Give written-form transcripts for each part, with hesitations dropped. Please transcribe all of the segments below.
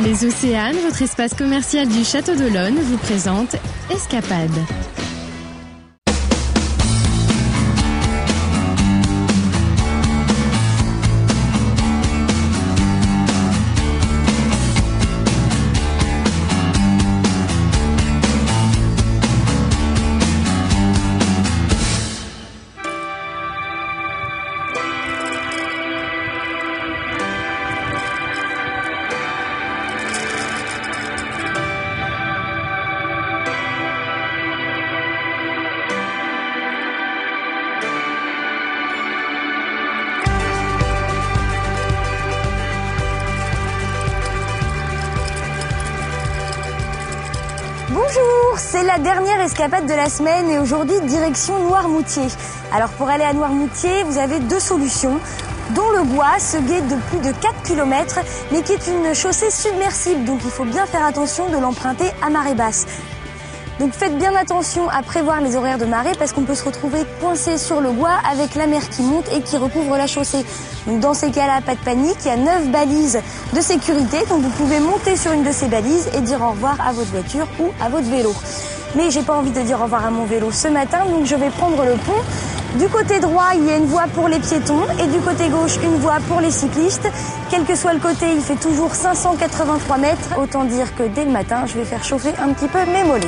Les Océanes, votre espace commercial du Château d'Olonne, vous présente Escapade. Bonjour, c'est la dernière escapade de la semaine et aujourd'hui direction Noirmoutier. Alors pour aller à Noirmoutier, vous avez deux solutions, dont le Gois, ce gué de plus de 4 km, mais qui est une chaussée submersible, donc il faut bien faire attention de l'emprunter à marée basse. Donc faites bien attention à prévoir les horaires de marée parce qu'on peut se retrouver coincé sur le Gois avec la mer qui monte et qui recouvre la chaussée. Donc dans ces cas-là, pas de panique, il y a 9 balises de sécurité, donc vous pouvez monter sur une de ces balises et dire au revoir à votre voiture ou à votre vélo. Mais j'ai pas envie de dire au revoir à mon vélo ce matin, donc je vais prendre le pont. Du côté droit, il y a une voie pour les piétons et du côté gauche, une voie pour les cyclistes. Quel que soit le côté, il fait toujours 583 mètres. Autant dire que dès le matin, je vais faire chauffer un petit peu mes mollets.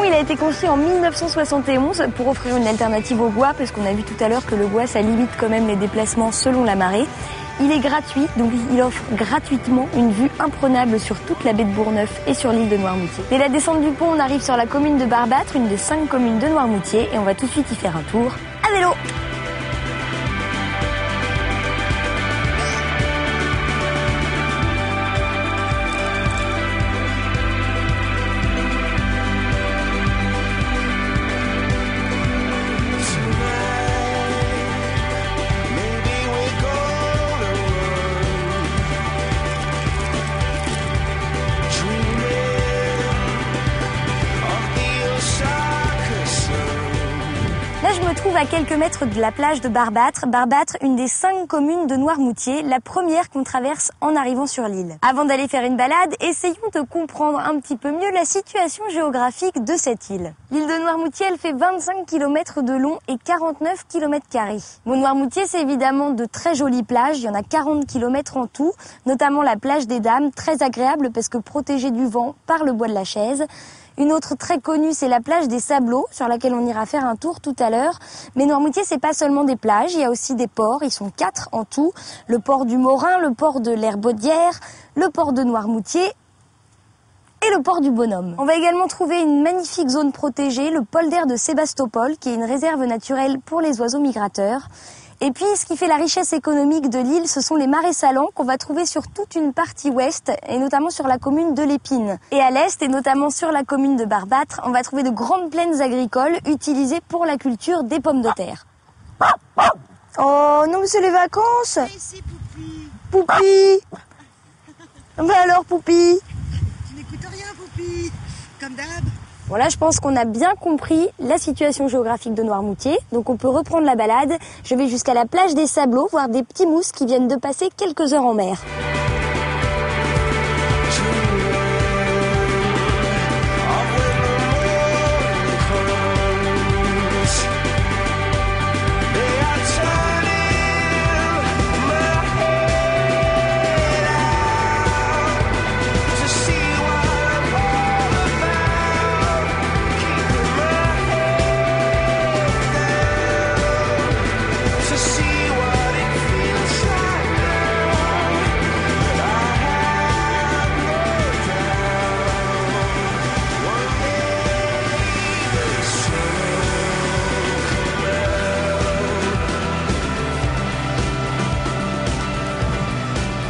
Il a été construit en 1971 pour offrir une alternative au Gois, parce qu'on a vu tout à l'heure que le Gois, ça limite quand même les déplacements selon la marée. Il est gratuit, donc il offre gratuitement une vue imprenable sur toute la baie de Bourgneuf et sur l'île de Noirmoutier. Dès la descente du pont, on arrive sur la commune de Barbâtre, une des 5 communes de Noirmoutier, et on va tout de suite y faire un tour à vélo. Là, je me trouve à quelques mètres de la plage de Barbâtre. Barbâtre, une des 5 communes de Noirmoutier, la première qu'on traverse en arrivant sur l'île. Avant d'aller faire une balade, essayons de comprendre un petit peu mieux la situation géographique de cette île. L'île de Noirmoutier, elle fait 25 km de long et 49 km². Bon, Noirmoutier, c'est évidemment de très jolies plages. Il y en a 40 km en tout, notamment la plage des Dames, très agréable parce que protégée du vent par le bois de la Chaise. Une autre très connue, c'est la plage des Sablots, sur laquelle on ira faire un tour tout à l'heure. Mais Noirmoutier, c'est pas seulement des plages, il y a aussi des ports, ils sont 4 en tout. Le port du Morin, le port de l'Herbaudière, le port de Noirmoutier et le port du Bonhomme. On va également trouver une magnifique zone protégée, le polder de Sébastopol, qui est une réserve naturelle pour les oiseaux migrateurs. Et puis, ce qui fait la richesse économique de l'île, ce sont les marais salants qu'on va trouver sur toute une partie ouest, et notamment sur la commune de l'Épine. Et à l'est, et notamment sur la commune de Barbâtre, on va trouver de grandes plaines agricoles utilisées pour la culture des pommes de terre. Oh non, mais c'est les vacances. Ici, Poupi. Poupi. Bah alors, Poupi. Tu n'écoutes rien, Poupi. Comme d'hab. Bon là, je pense qu'on a bien compris la situation géographique de Noirmoutier, donc on peut reprendre la balade. Je vais jusqu'à la plage des Sablots, voir des petits mousses qui viennent de passer quelques heures en mer.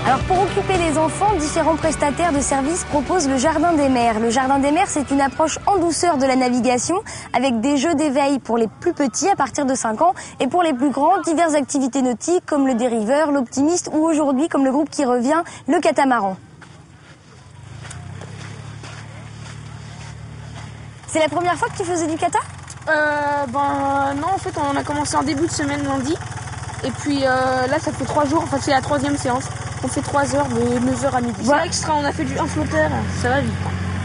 Alors pour occuper les enfants, différents prestataires de services proposent le Jardin des Mers. Le Jardin des Mers, c'est une approche en douceur de la navigation avec des jeux d'éveil pour les plus petits à partir de 5 ans et pour les plus grands, diverses activités nautiques comme le dériveur, l'optimiste ou aujourd'hui, comme le groupe qui revient, le catamaran. C'est la première fois que tu faisais du kata? Non, en fait, on a commencé en début de semaine lundi. Et puis là, ça fait 3 jours. Enfin, c'est la 3e séance. On fait 3 heures de 9h à midi. Ouais. C'est extra, on a fait un flotteur. Ça va vite.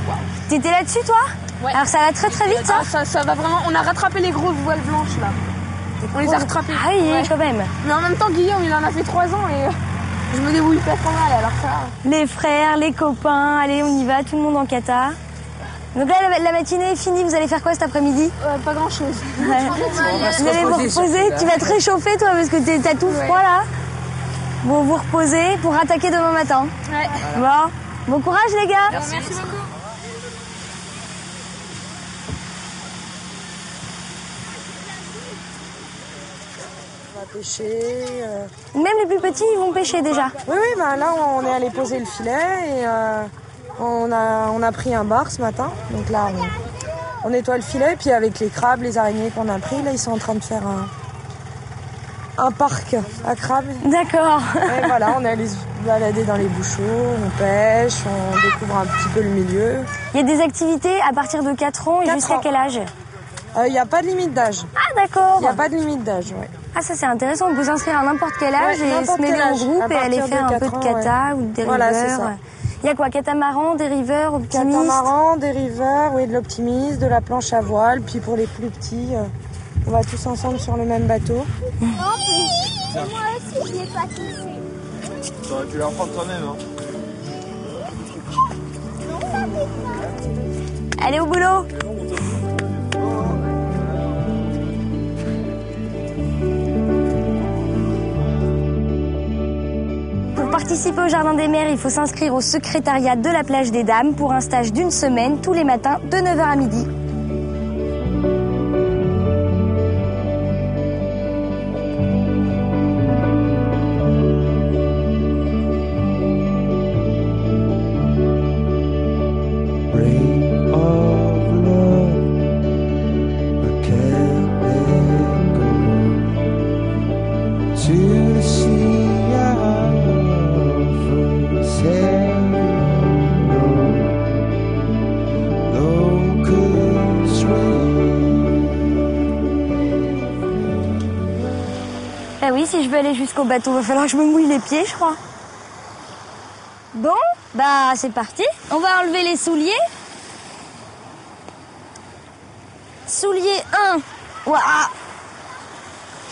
Wow. T'étais là-dessus, toi? Ouais. Alors, ça va très très vite, ça? Ça va vraiment. On a rattrapé les grosses voiles blanches, là. On les a rattrapées. Ah oui, Ouais. quand même. Mais en même temps, Guillaume, il en a fait 3 ans et je me débrouille pas trop mal. Alors ça... Les frères, les copains, allez, on y va, tout le monde en kata. Donc là, la matinée est finie, vous allez faire quoi cet après-midi? Pas grand-chose. Ouais. Vous allez vous reposer, tu vas te réchauffer toi parce que t'as tout froid là. Bon, vous reposez pour attaquer demain matin. Ouais. Bon courage les gars. Merci beaucoup. On va pêcher. Même les plus petits, ils vont pêcher déjà. Oui, bah là, on est allé poser le filet et on a pris un bar ce matin. Donc là, on nettoie le filet. Puis avec les crabes, les araignées qu'on a pris, là, ils sont en train de faire un parc à crabes. D'accord. Et voilà, on est allé se balader dans les bouchots, on pêche, on découvre un petit peu le milieu. Il y a des activités à partir de 4 ans et 4 jusqu'à ans. quel âge? Il n'y a pas de limite d'âge. Ah d'accord. Il n'y a pas de limite d'âge, ouais. Ah ça c'est intéressant, on peut s'inscrire à n'importe quel âge Ouais, et n'importe se mêler quel en âge. groupe À et aller partir de faire un peu 4 de ans, kata ou des Voilà, c'est riveurs. ça. Il y a quoi? Catamaran, dériveurs, optimistes? Catamaran, dériveurs, oui, de l'optimiste, de la planche à voile. Puis pour les plus petits, on va tous ensemble sur le même bateau. Moi aussi, je l'ai pas touché. T'aurais pu la reprendre toi-même, hein. Allez au boulot. Pour participer au Jardin des Mers, il faut s'inscrire au secrétariat de la plage des Dames pour un stage d'1 semaine tous les matins de 9h à midi. Ah oui, si je veux aller jusqu'au bateau, va falloir que je me mouille les pieds, je crois. Bon, bah c'est parti. On va enlever les souliers. Souliers 1. Ouah.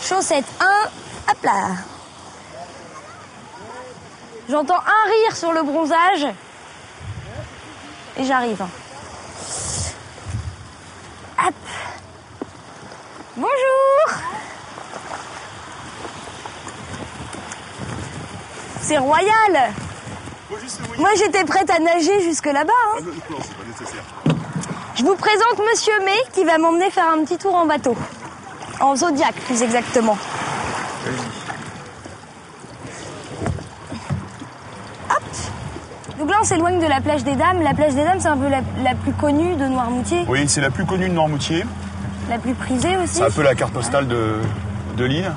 Chaussettes 1. Hop là. J'entends un rire sur le bronzage. Et j'arrive. Hop. Bonjour. C'est royal. Moi j'étais prête à nager jusque là-bas. Hein. Non, c'est pas nécessaire. Je vous présente Monsieur May qui va m'emmener faire un petit tour en bateau. En Zodiac plus exactement. Hop. Donc là on s'éloigne de la plage des Dames. La plage des Dames c'est un peu la plus connue de Noirmoutier. Oui, c'est la plus connue de Noirmoutier. La plus prisée aussi. C'est un peu la carte postale de l'île.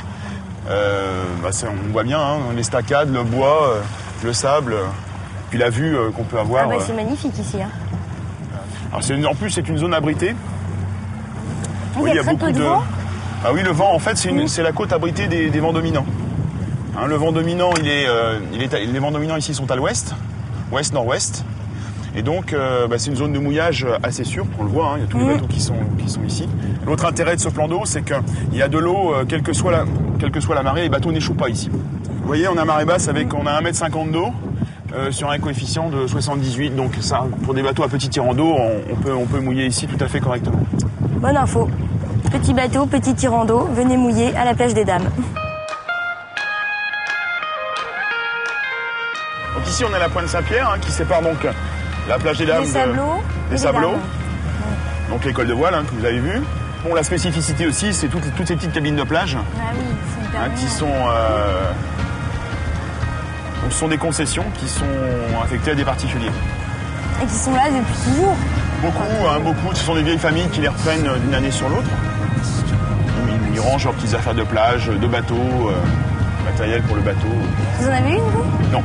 On voit bien hein, l'estacade, le bois, le sable, puis la vue qu'on peut avoir. Ah bah c'est magnifique ici. Hein. Alors en plus c'est une zone abritée. Il y a très peu de vent. Ah oui, le vent en fait c'est la côte abritée des vents dominants. Hein, le vent dominant les vents dominants ici sont à l'ouest, ouest-nord-ouest. Et donc c'est une zone de mouillage assez sûre, on le voit, hein, il y a tous les bateaux qui sont ici. L'autre intérêt de ce plan d'eau, c'est qu'il y a de l'eau, quelle que soit la marée, les bateaux n'échouent pas ici. Vous voyez, on a marée basse on a 1,50 m d'eau sur un coefficient de 78, donc ça, pour des bateaux à petit tirant d'eau, on peut mouiller ici tout à fait correctement. Bonne info. Petit bateau, petit tirant d'eau, venez mouiller à la plage des Dames. Donc ici on a la pointe Saint-Pierre hein, qui sépare donc la plage des Dames des Sablots. des Sablots. Donc l'école de voile hein, que vous avez vu. Bon, la spécificité aussi, c'est toutes ces petites cabines de plage Ah oui, ils sont hyper qui mignons. ce sont des concessions qui sont affectées à des particuliers. Et qui sont là depuis toujours. Beaucoup. Ce sont des vieilles familles qui les reprennent d'une année sur l'autre. Ils rangent leurs petites affaires de plage, de bateau, matériel pour le bateau. Vous en avez une, vous? Non.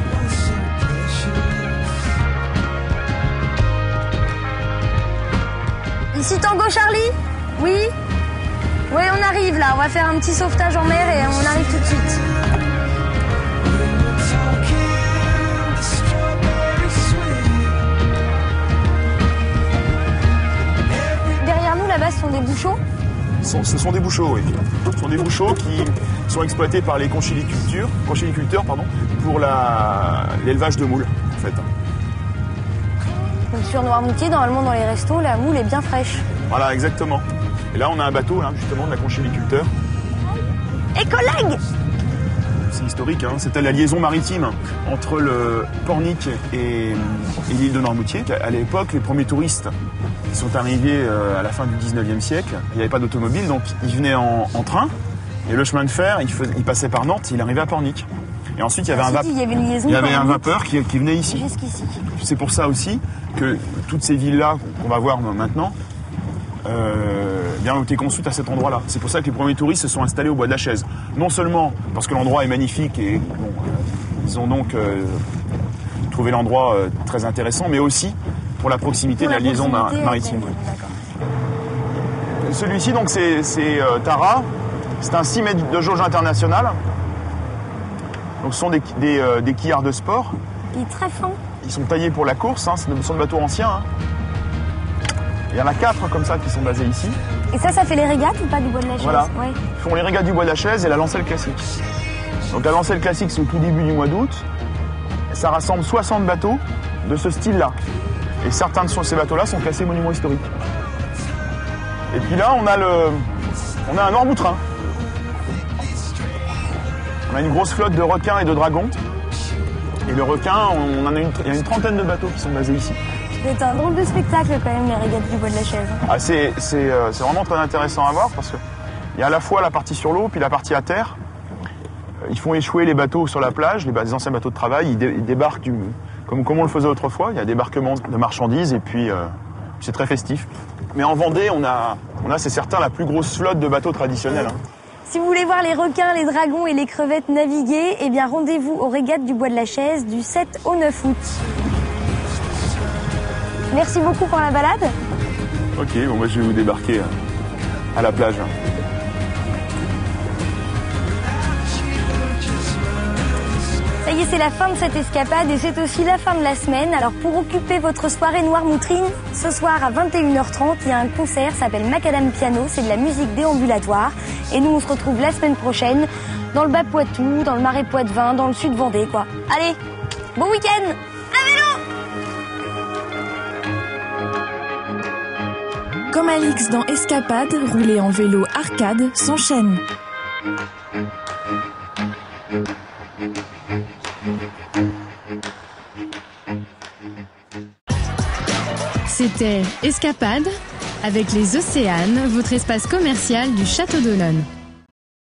Ici Tango Charlie? Oui? Oui, on arrive là. On va faire un petit sauvetage en mer et on arrive tout de suite. Derrière nous, là-bas, ce sont des bouchots? Ce sont des bouchots, oui. Ce sont des bouchots qui sont exploités par les conchyliculteurs pour l'élevage de moules, en fait. Donc sur Noirmoutier, normalement dans les restos, la moule est bien fraîche. Voilà, exactement. Et là, on a un bateau, là, justement, de la conchyliculteur. Et collègues! C'est historique, hein. C'était la liaison maritime entre le Pornic et l'île de Noirmoutier. À l'époque, les premiers touristes qui sont arrivés à la fin du 19e siècle, il n'y avait pas d'automobile, donc ils venaient en train. Et le chemin de fer, il passait par Nantes, il arrivait à Pornic. Et ensuite, il y avait un vapeur qui venait ici. Jusqu'ici. C'est pour ça aussi que toutes ces villes-là qu'on va voir maintenant ont été construites à cet endroit-là. C'est pour ça que les premiers touristes se sont installés au Bois de la Chaise. Non seulement parce que l'endroit est magnifique et ils ont donc trouvé l'endroit très intéressant, mais aussi pour la proximité de la liaison maritime. Celui-ci, donc, c'est Tara. C'est un 6 mètres de jauge internationale. Donc, ce sont des quillards de sport. Il est très fin. Ils sont taillés pour la course, hein. Ce sont des bateaux anciens. Hein. Il y en a 4 comme ça qui sont basés ici. Et ça fait les régates ou pas du Bois de la Chaise? Voilà. Ouais. Ils font les régates du Bois de la Chaise et la lancelle classique. Donc la lancelle classique, c'est au tout début du mois d'août. Ça rassemble 60 bateaux de ce style-là. Et certains de ces bateaux-là sont classés monuments historiques. Et puis là, on a un Noirmoutrin. On a une grosse flotte de requins et de dragons. Et le requin, il y a une trentaine de bateaux qui sont basés ici. C'est un drôle de spectacle quand même, les régates du Bois de la Chaise. Ah, c'est vraiment très intéressant à voir parce qu'il y a à la fois la partie sur l'eau puis la partie à terre. Ils font échouer les bateaux sur la plage, les anciens bateaux de travail. Ils débarquent comme on le faisait autrefois. Il y a débarquement de marchandises et puis c'est très festif. Mais en Vendée, on a c'est certain, la plus grosse flotte de bateaux traditionnels. Hein. Si vous voulez voir les requins, les dragons et les crevettes naviguer, eh bien rendez-vous aux régates du Bois de la Chaise du 7 au 9 août. Merci beaucoup pour la balade. Ok, bon, moi je vais vous débarquer à la plage. Ça y est, c'est la fin de cette escapade et c'est aussi la fin de la semaine. Alors pour occuper votre soirée Noirmoutrine, ce soir à 21h30, il y a un concert, ça s'appelle Macadam Piano, c'est de la musique déambulatoire. Et nous, on se retrouve la semaine prochaine dans le Bas-Poitou, dans le Marais Poitevin, dans le Sud Vendée, quoi. Allez, bon week-end! À vélo! Comme Alix dans Escapade, rouler en vélo arcade s'enchaîne. C'était Escapade avec les Océanes, votre espace commercial du Château d'Olonne.